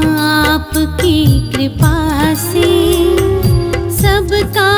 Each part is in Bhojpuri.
आपकी कृपा से सब काम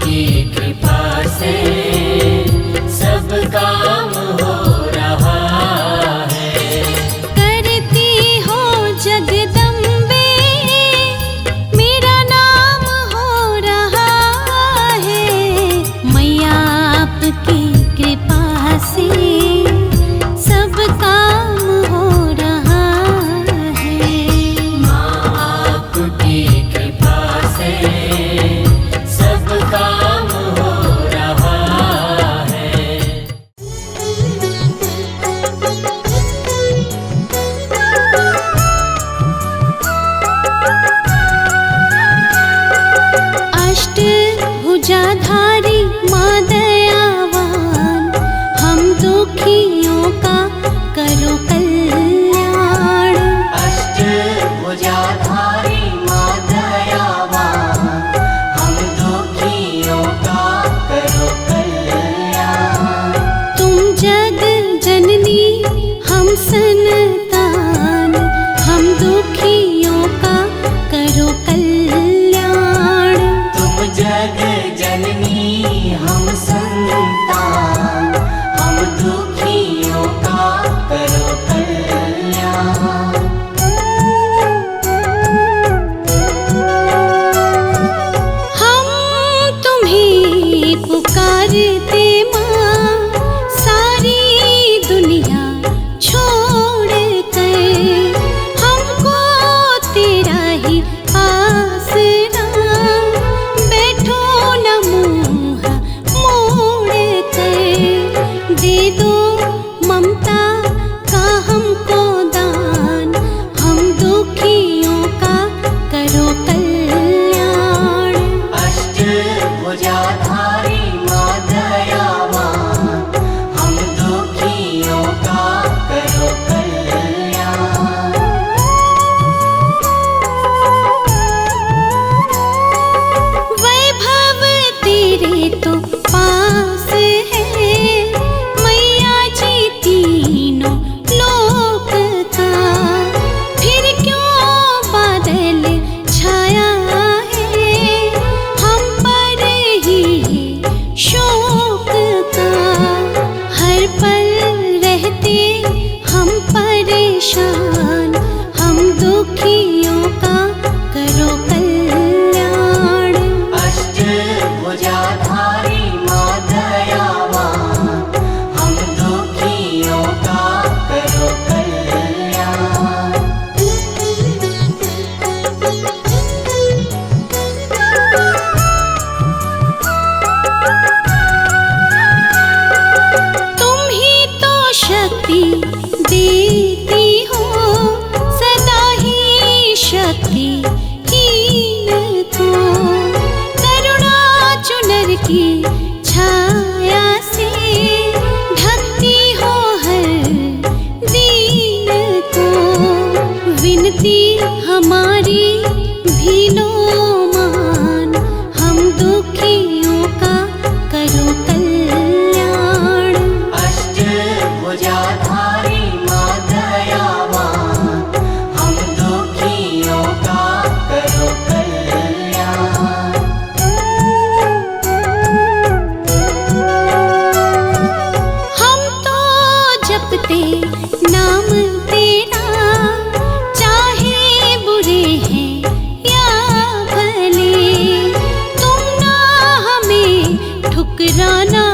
आपकी कृपा से सब काम हो रहा है। करती हो जगदम्बे, मेरा नाम हो रहा है। मैया आपकी कृपा से सब काम हो रहा है। माँ आपकी कृपा से सब काम हो रहा है। अष्टभुजाधारी माँ दयावान, हम दुखियों का करो कल्याण। अष्टभुजाधारी माँ दयावान, हम दुखियों का करो कल्याण। तुम जग जननी हम संतान, हम दुखियों का करो कल्याण। तुम जग जननी हम संतान, हम दुखियों का करो कल्याण। हम तुम्हें पुकारते माँ, सारी दुनिया छोड़ कर। हमको तेरा ही आसरा, बैठो न मुँह मोड़ कर। दे दो ममता का हमको दान, हम दुखियों का करो कल्याण। अष्टभुजाधारी माँ दयावान, हम दुखियों का करो कल्याण। वैभव तेरे तो पास है, मैया जी तीनों लोक का। फिर क्यों बादल छाया है हम पर ही शोक का। हर पल रहते हम परेशान, हम दुखियों का करो कल्याण। अष्टभुजाधारी माँ दयावान, हम दुखियों का करो कल्याण। तुम ही तो शक्ति देती हो, सदा ही शक्ति हीन को। करुणा चुनर की छाया से ढकती हो हर दीन को। विनती हमारी भी लो मान, हम दुखियों का करो कल्याण। अष्टभुजाधारी माँ दयावान, हम दुखियों का करो कल्याण। हम तो जपते नाम तेरा, चाहे बुरे हैं या भले। तुम ना हमें ठुकराना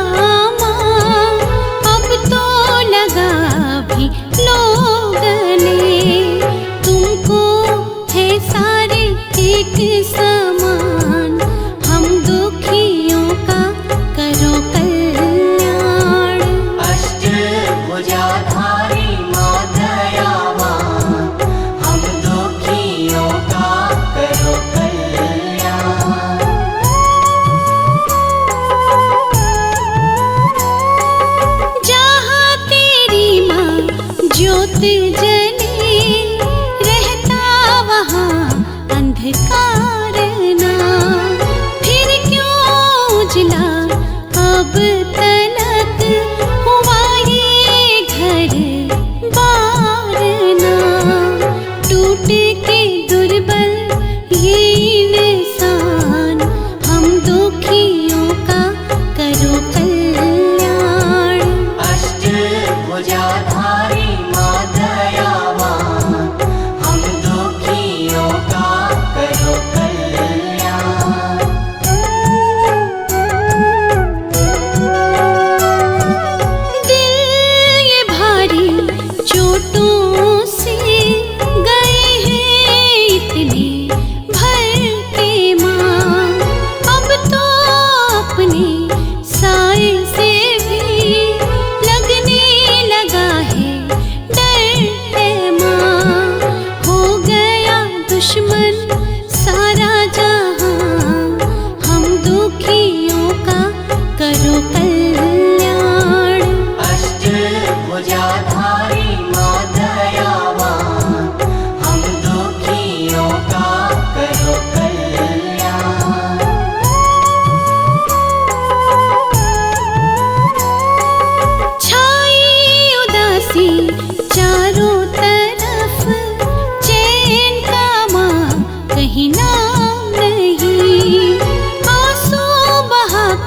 माँ, अब तो लगा भी लोग ने। तुमको है सारे एक समान, हम दुखियों का करो कल्याण। अष्टभुजाधारी माँ दयावान, हम दुखियों का करो कल्याण। जहाँ तेरी माँ ज्योत जले, रहता वहाँ अंधकार ना। फिर क्यों उजला अब तलक हुआ ये घर बार ना। टूट के दुर्बल ये इंसान, हम दुखियों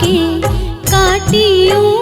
के काटियों